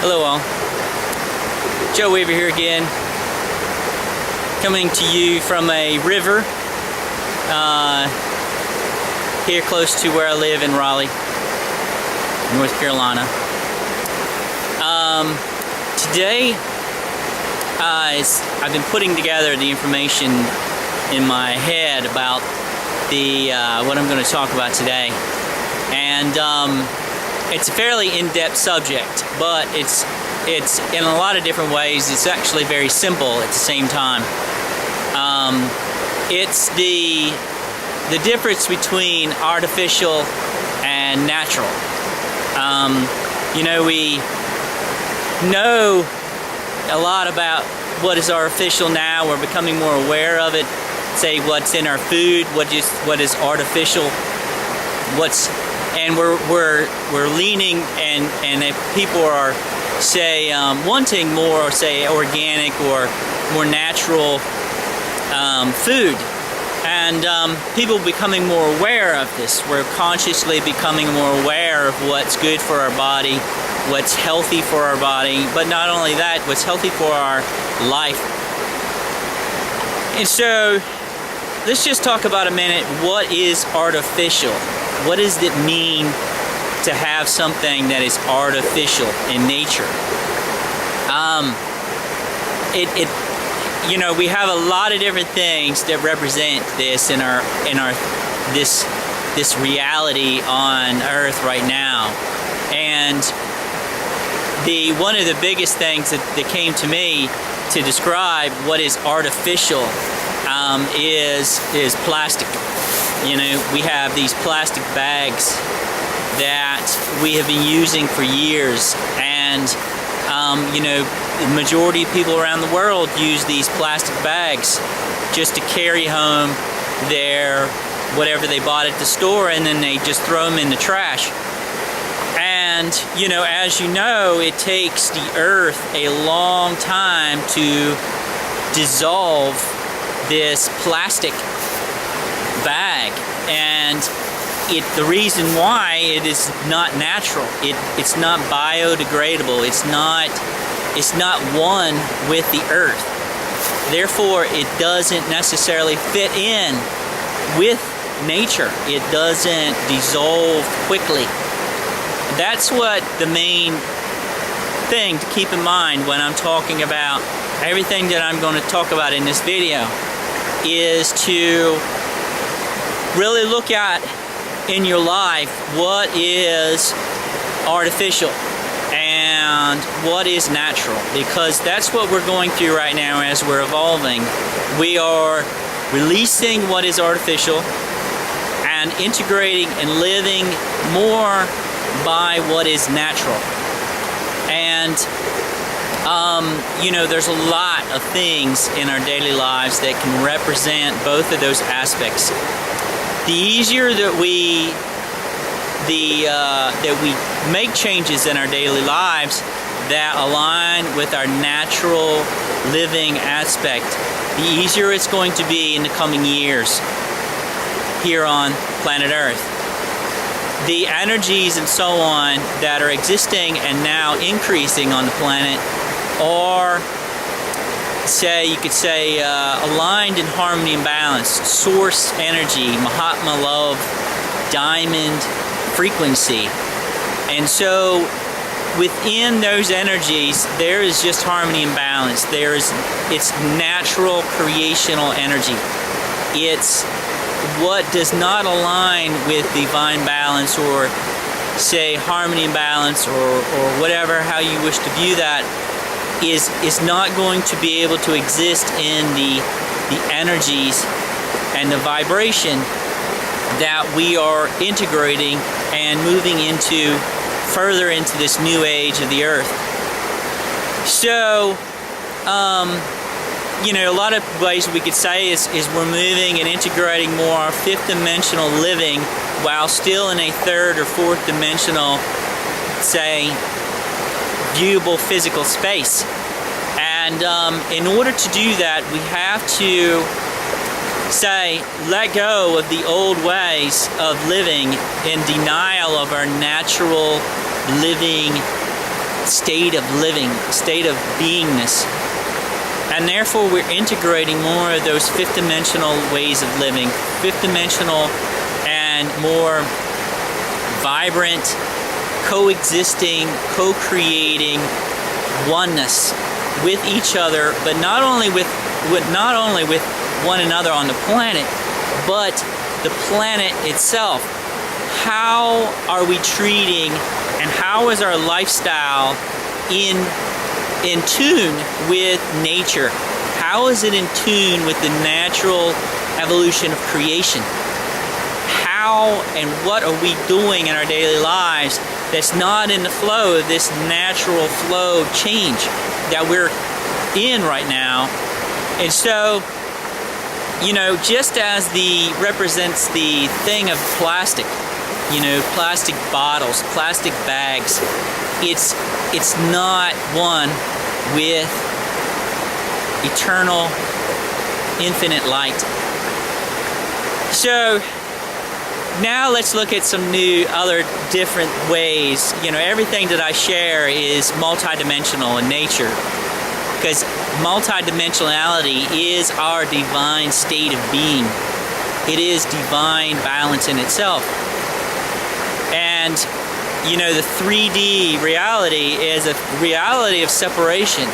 Hello all, Joe Weaver here again, coming to you from a river here close to where I live in Raleigh, North Carolina. Today I've been putting together the information in my head about the what I'm going to talk about today, and it's a fairly in-depth subject, but it's in a lot of different ways. It's actually very simple at the same time. It's the difference between artificial and natural. We know a lot about what is artificial now. We're becoming more aware of it. Say what's in our food, what is artificial, and we're leaning, and if people are wanting more, say organic or more natural food, and people becoming more aware of this. We're consciously becoming more aware of what's good for our body, what's healthy for our body, but not only that, what's healthy for our life. And so let's just talk about a minute, what is artificial? What does it mean to have something that is artificial in nature? We have a lot of different things that represent this in our this reality on Earth right now. And one of the biggest things that came to me to describe what is artificial is plastic. We have these plastic bags that we have been using for years, and the majority of people around the world use these plastic bags just to carry home their whatever they bought at the store, and then they just throw them in the trash. And as you know, it takes the earth a long time to dissolve this plastic bag, and the reason why it is not natural, it's not biodegradable, it's not one with the earth. Therefore, it doesn't necessarily fit in with nature. It doesn't dissolve quickly. That's what the main thing to keep in mind when I'm talking about everything that I'm going to talk about in this video, is to really look at in your life what is artificial and what is natural, because that's what we're going through right now as we're evolving. We are releasing what is artificial and integrating and living more by what is natural. And there's a lot of things in our daily lives that can represent both of those aspects. The easier that we make changes in our daily lives that align with our natural living aspect, the easier it's going to be in the coming years here on planet Earth. The energies and so on that are existing and now increasing on the planet are, you could say, aligned in harmony and balance. Source energy, Mahatma love, diamond frequency. And so within those energies, there is just harmony and balance. It's natural creational energy. It's what does not align with divine balance, or say harmony and balance, or whatever, how you wish to view that, is not going to be able to exist in the energies and the vibration that we are integrating and moving further into this new age of the earth. So a lot of ways we could say is we're moving and integrating more fifth dimensional living while still in a third or fourth dimensional, say, viewable physical space. And in order to do that, we have to let go of the old ways of living in denial of our natural living state of living, state of beingness. And therefore we're integrating more of those fifth-dimensional ways of living, fifth-dimensional and more vibrant, coexisting, co-creating oneness with each other, but not only with one another on the planet, but the planet itself. How are we treating, and how is our lifestyle in tune with nature? How is it in tune with the natural evolution of creation? How and what are we doing in our daily lives that's not in the flow of this natural flow of change that we're in right now? And so, just as the represents the thing of plastic, plastic bottles, plastic bags, it's not one with eternal, infinite light. So now let's look at some other different ways. Everything that I share is multidimensional in nature, because multidimensionality is our divine state of being. It is divine balance in itself. And the 3D reality is a reality of separation.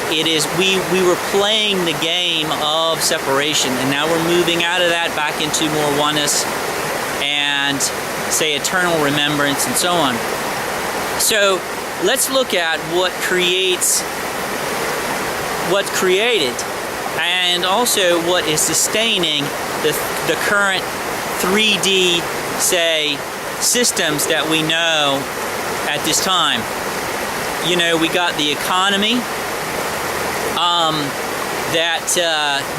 It is, we were playing the game of separation, and now we're moving out of that back into more oneness and, say, eternal remembrance and so on. So let's look at what's created, and also what is sustaining the current 3D, say, systems that we know at this time. We got the economy that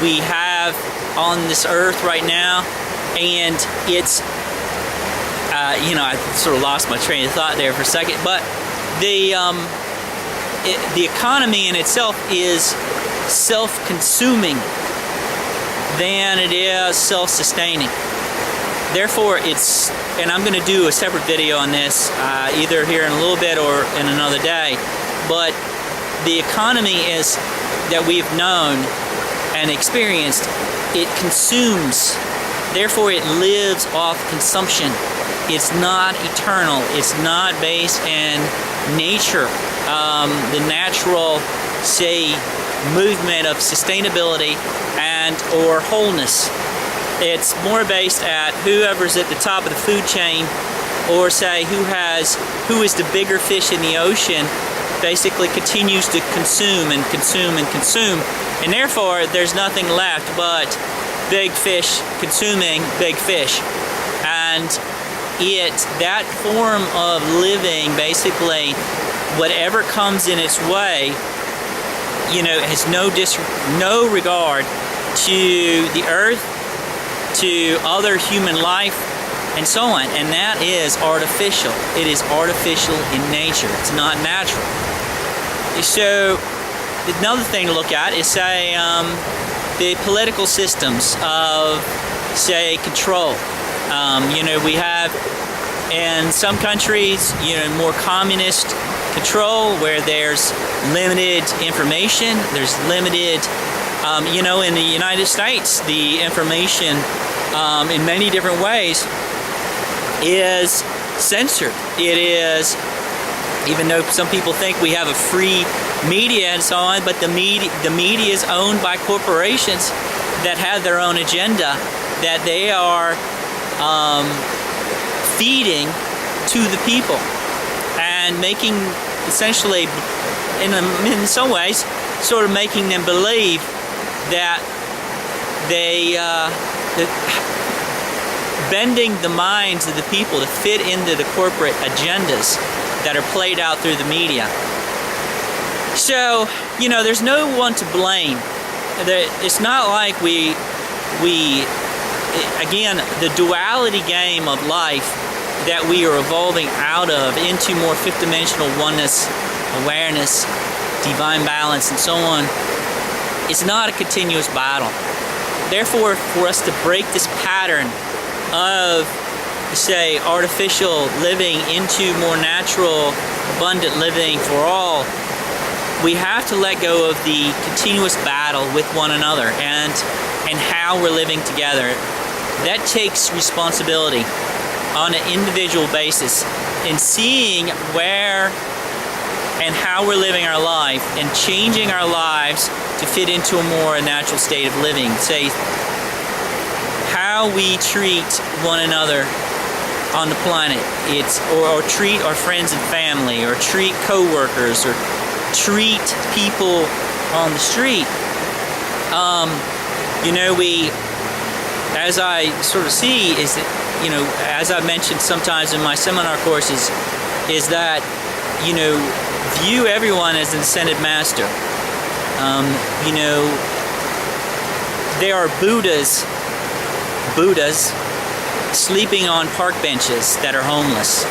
we have on this earth right now, and it's I sort of lost my train of thought there for a second, but the economy in itself is self-consuming than it is self-sustaining. Therefore, and I'm going to do a separate video on this, either here in a little bit or in another day, but the economy is that we've known and experienced, it consumes. Therefore, it lives off consumption. It's not eternal. It's not based in nature, the natural, say, movement of sustainability and or wholeness. It's more based at whoever's at the top of the food chain, or say who is the bigger fish in the ocean, basically continues to consume and consume and consume, and therefore there's nothing left but big fish consuming big fish. And that form of living, basically whatever comes in its way, has no regard to the earth, to other human life, and so on. And that is artificial. It is artificial in nature. It's not natural. So another thing to look at is, say, the political systems of, say, control. We have in some countries, more communist control, where there's limited information, there's limited, in the United States, the information in many different ways is censored. It is, even though some people think we have a free media and so on, but the media is owned by corporations that have their own agenda that they are feeding to the people, and making, essentially, in some ways, sort of making them believe that bending the minds of the people to fit into the corporate agendas that are played out through the media. So, there's no one to blame. It's not like again, the duality game of life that we are evolving out of into more fifth-dimensional oneness, awareness, divine balance, and so on. It's not a continuous battle. Therefore, for us to break this pattern of, say, artificial living into more natural abundant living for all, we have to let go of the continuous battle with one another and how we're living together. That takes responsibility on an individual basis in seeing where and how we're living our life and changing our lives to fit into a more natural state of living. Say, how we treat one another on the planet, or treat our friends and family, or treat co-workers, or treat people on the street. As I sort of see, is that, as I mentioned sometimes in my seminar courses, is that, view everyone as an ascended master. There are Buddhas sleeping on park benches that are homeless.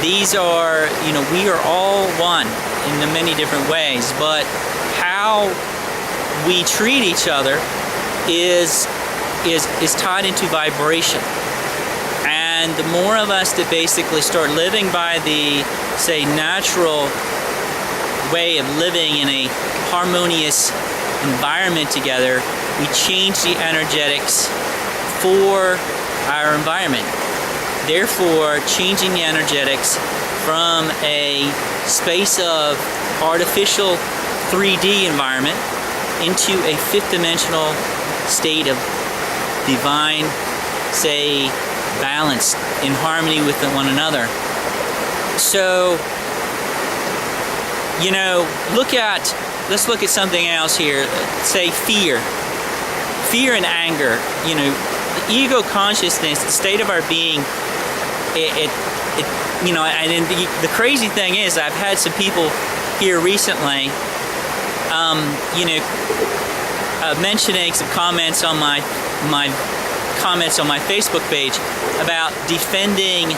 These are, we are all one in many different ways, but how we treat each other is tied into vibration. And the more of us that basically start living by the, say, natural way of living in a harmonious environment together, we change the energetics for our environment. Therefore, changing the energetics from a space of artificial 3D environment into a fifth dimensional state of divine, say, balance in harmony with one another. So, let's look at something else here. Say fear and anger. The ego consciousness, the state of our being, and the crazy thing is, I've had some people here recently, mentioning some comments on my comments on my Facebook page about defending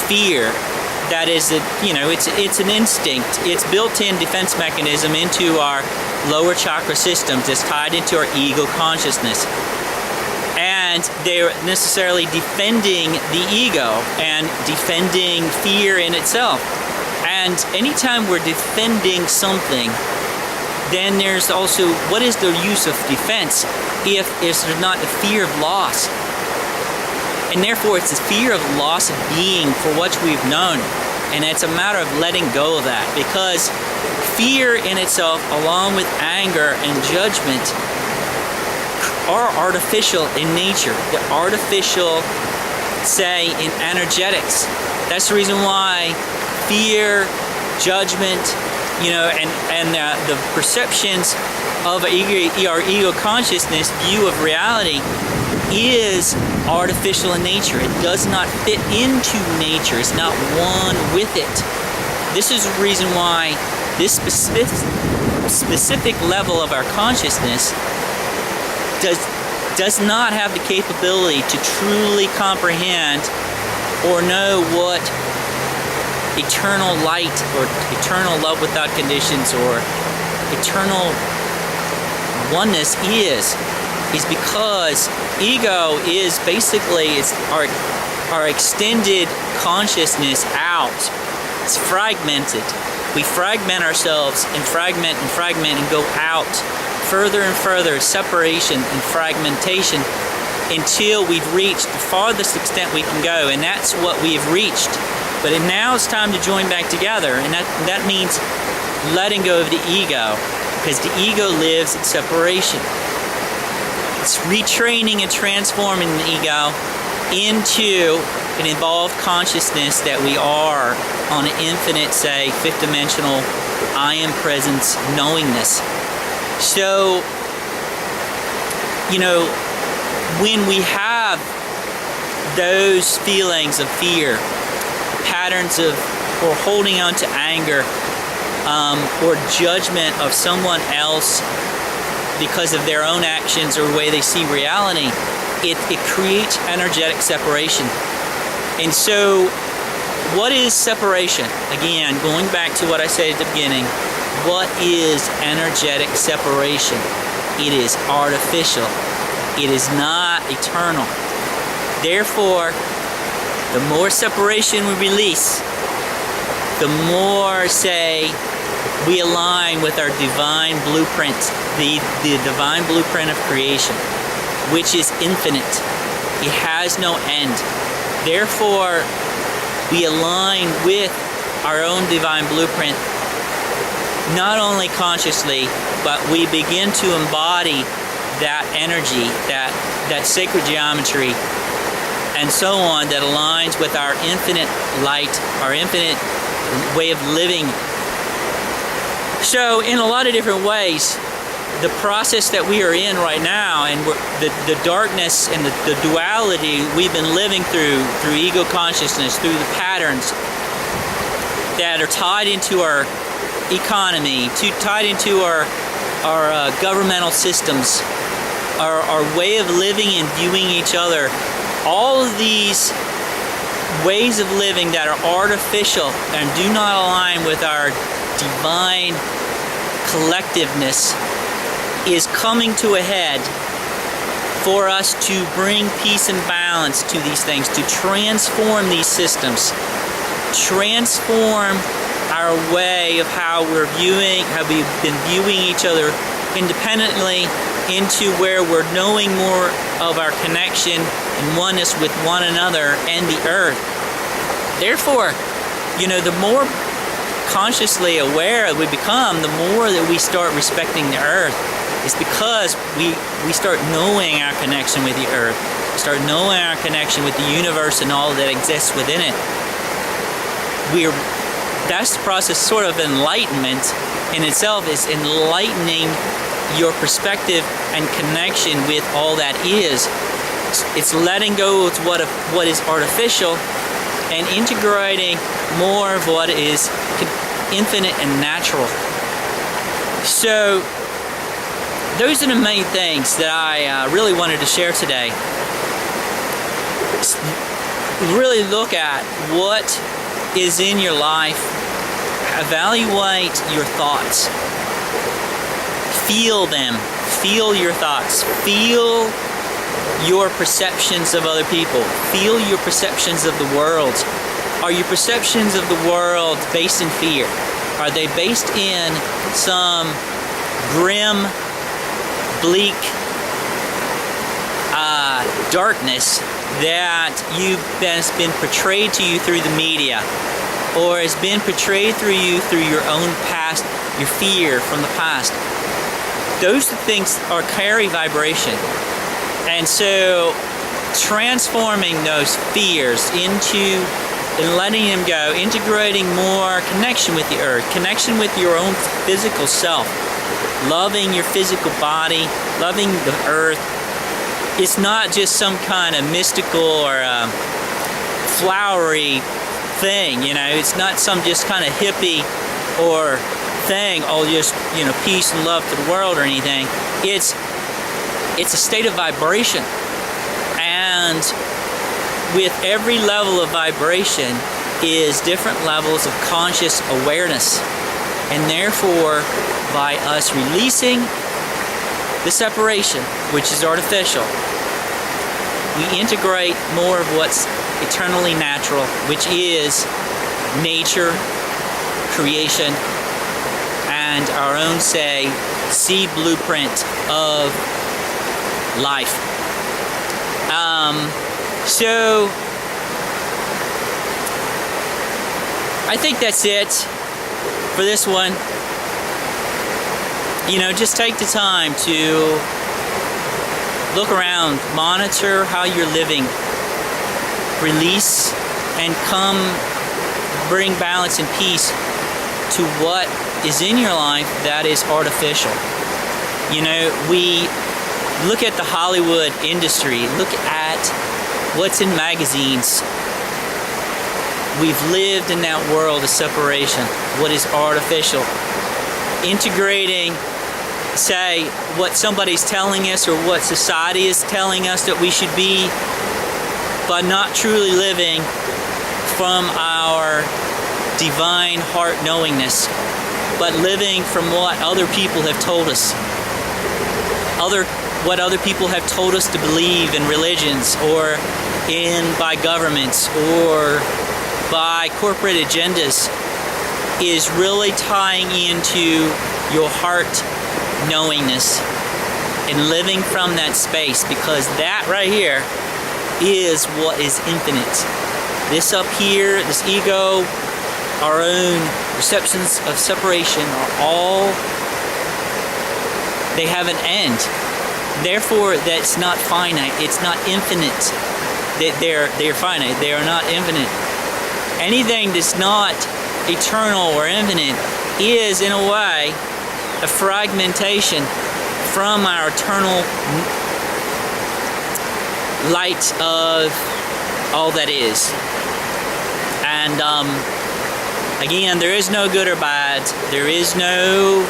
fear. That is, it's an instinct. It's built-in defense mechanism into our lower chakra systems. It's tied into our ego consciousness. And they're necessarily defending the ego and defending fear in itself. And anytime we're defending something, then there's also, what is the use of defense if there's not the fear of loss? And therefore, it's the fear of loss of being for what we've known. And it's a matter of letting go of that, because fear in itself, along with anger and judgment, are artificial in nature. They're artificial, say, in energetics. That's the reason why fear, judgment, and the perceptions of our ego consciousness view of reality is artificial in nature. It does not fit into nature. It's not one with it. This is the reason why this specific level of our consciousness does not have the capability to truly comprehend or know what eternal light or eternal love without conditions or eternal oneness is because ego is basically, it's our extended consciousness out. It's fragmented. We fragment ourselves and fragment and go out further and further, separation and fragmentation, until we've reached the farthest extent we can go, and that's what we have reached. But now it's time to join back together, and that means letting go of the ego, because the ego lives in separation. It's retraining and transforming the ego into an evolved consciousness that we are on an infinite, say, fifth dimensional I am presence knowingness. So, when we have those feelings of fear, patterns of, or holding on to anger, or judgment of someone else because of their own actions or the way they see reality, it creates energetic separation. And so, what is separation? Again, going back to what I said at the beginning, what is energetic separation? It is artificial. It is not eternal. Therefore, the more separation we release the more, say, we align with our divine blueprint, the divine blueprint of creation, which is infinite. It has no end. Therefore, we align with our own divine blueprint, not only consciously, but we begin to embody that energy, that sacred geometry, and so on, that aligns with our infinite light, our infinite way of living. So in a lot of different ways, the process that we are in right now, and the darkness and the duality we've been living through ego consciousness, through the patterns that are tied into our economy, tied into our governmental systems, our way of living and viewing each other. All of these ways of living that are artificial and do not align with our divine collectiveness is coming to a head for us to bring peace and balance to these things, to transform these systems, transform our way of how we've been viewing each other independently, into where we're knowing more of our connection and oneness with one another and the earth. Therefore, the more consciously aware we become, the more that we start respecting the earth. It's because we start knowing our connection with the earth, start knowing our connection with the universe and all that exists within it. That's the process, sort of enlightenment in itself, is enlightening your perspective and connection with all that is. It's letting go of what is artificial and integrating more of what is infinite and natural. So those are the main things that I really wanted to share today. Really look at what is in your life. Evaluate your thoughts. Feel them. Feel your thoughts. Feel your perceptions of other people. Feel your perceptions of the world. Are your perceptions of the world based in fear? Are they based in some grim, bleak darkness that has been portrayed to you through the media, or has been portrayed through you through your own past, your fear from the past? Those things carry vibration. And so transforming those fears into and letting them go, integrating more connection with the earth, connection with your own physical self, loving your physical body, loving the earth. It's not just some kind of mystical or flowery thing, it's not some just kind of hippie or thing, just peace and love to the world or anything. It's a state of vibration, and with every level of vibration is different levels of conscious awareness, and therefore by us releasing the separation, which is artificial, we integrate more of what's eternally natural, which is nature, creation, and our own seed blueprint of life. So I think that's it for this one. Just take the time to look around, monitor how you're living, release, and bring balance and peace to what is in your life that is artificial. We look at the Hollywood industry, look at what's in magazines. We've lived in that world of separation, what is artificial. Integrating, what somebody's telling us or what society is telling us that we should be, but not truly living from our divine heart knowingness, but living from what other people have told us. What other people have told us to believe in religions, or by governments, or by corporate agendas. is really tying into your heart knowingness and living from that space, because that right here is what is infinite. This up here, this ego, our own perceptions of separation are all, they have an end. Therefore, that's not finite. It's not infinite. They're finite. They are not infinite. Anything that's not eternal or infinite is, in a way, a fragmentation from our eternal light of all that is. And again, there is no good or bad. There is no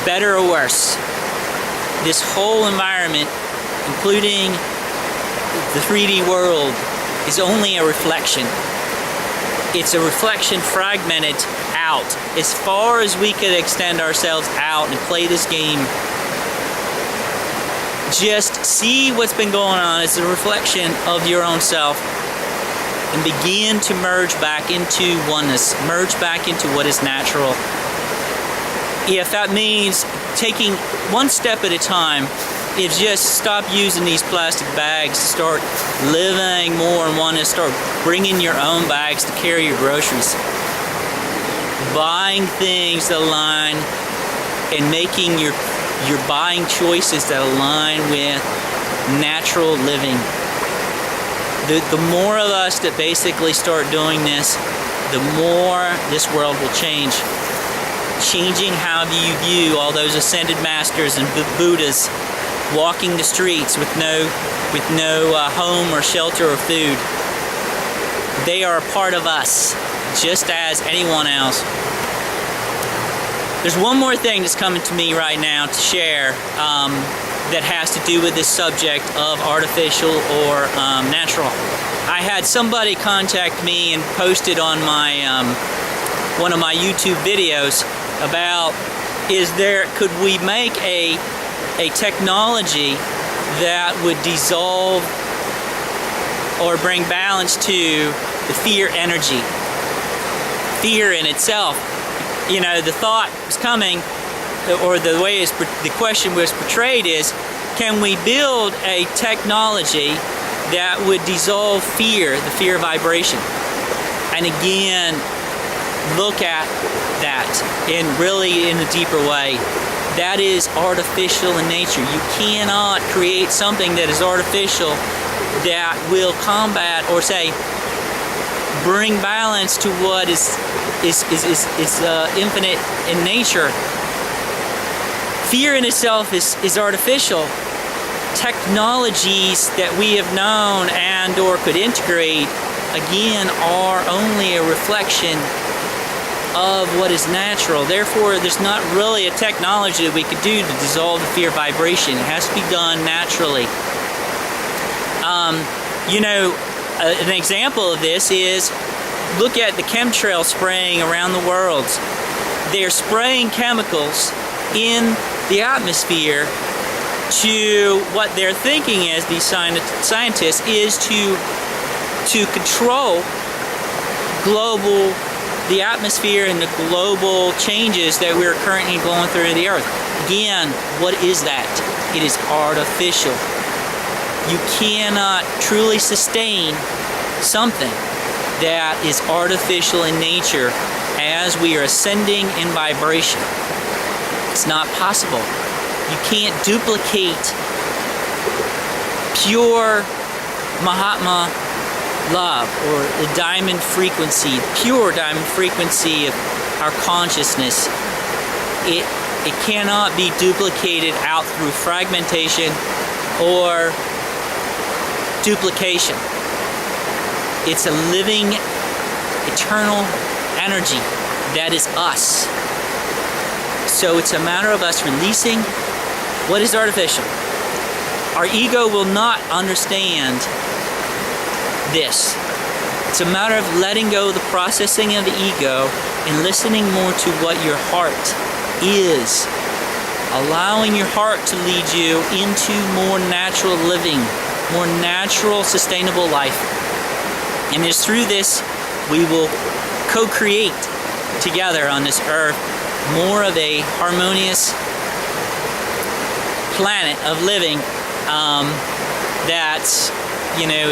better or worse. This whole environment, including the 3D world, is only a reflection. It's a reflection fragmented out. As far as we could extend ourselves out and play this game, just see what's been going on as a reflection of your own self and begin to merge back into oneness, merge back into what is natural. If that means taking one step at a time, if just stop using these plastic bags, start living more in oneness, start bringing your own bags to carry your groceries, buying things that align and making your buying choices that align with natural living. The more of us that basically start doing this, the more this world will change. Changing how you view all those ascended masters and Buddhas walking the streets with no home or shelter or food. They are a part of us, just as anyone else. There's one more thing that's coming to me right now to share that has to do with this subject of artificial or natural. I had somebody contact me and posted on my one of my YouTube videos about, could we make a technology that would dissolve or bring balance to the fear energy. Fear in itself, the thought was coming, or the way the question was portrayed is, can we build a technology that would dissolve fear, the fear vibration? And again, look at that in a deeper way. That is artificial in nature. You cannot create something that is artificial that will combat or say bring balance to what is infinite in nature. Fear in itself is artificial. Technologies that we have known and or could integrate, again, are only a reflection of what is natural. Therefore, there's not really a technology that we could do to dissolve the fear vibration. It has to be done naturally. An example of this is, look at the chemtrail spraying around the world. They're spraying chemicals in the atmosphere to, what they're thinking is, these scientists, is to control the atmosphere and the global changes that we're currently going through the earth. Again, what is that? It is artificial. You cannot truly sustain something that is artificial in nature as we are ascending in vibration. It's not possible. You can't duplicate pure Mahatma love, or the diamond frequency, pure diamond frequency of our consciousness. It cannot be duplicated out through fragmentation or duplication. It's a living, eternal energy that is us. So it's a matter of us releasing what is artificial. Our ego will not understand this. It's a matter of letting go of the processing of the ego and listening more to what your heart is. Allowing your heart to lead you into more natural living, more natural, sustainable life. And it's through this we will co-create together on this earth more of a harmonious planet of living that, you know,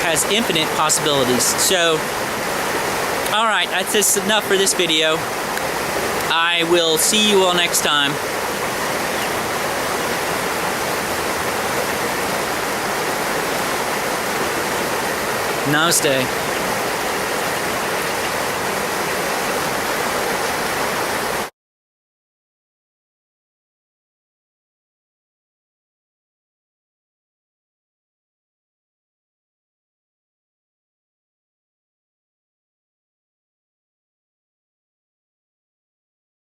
has infinite possibilities. So, all right, that's just enough for this video. I will see you all next time. Namaste.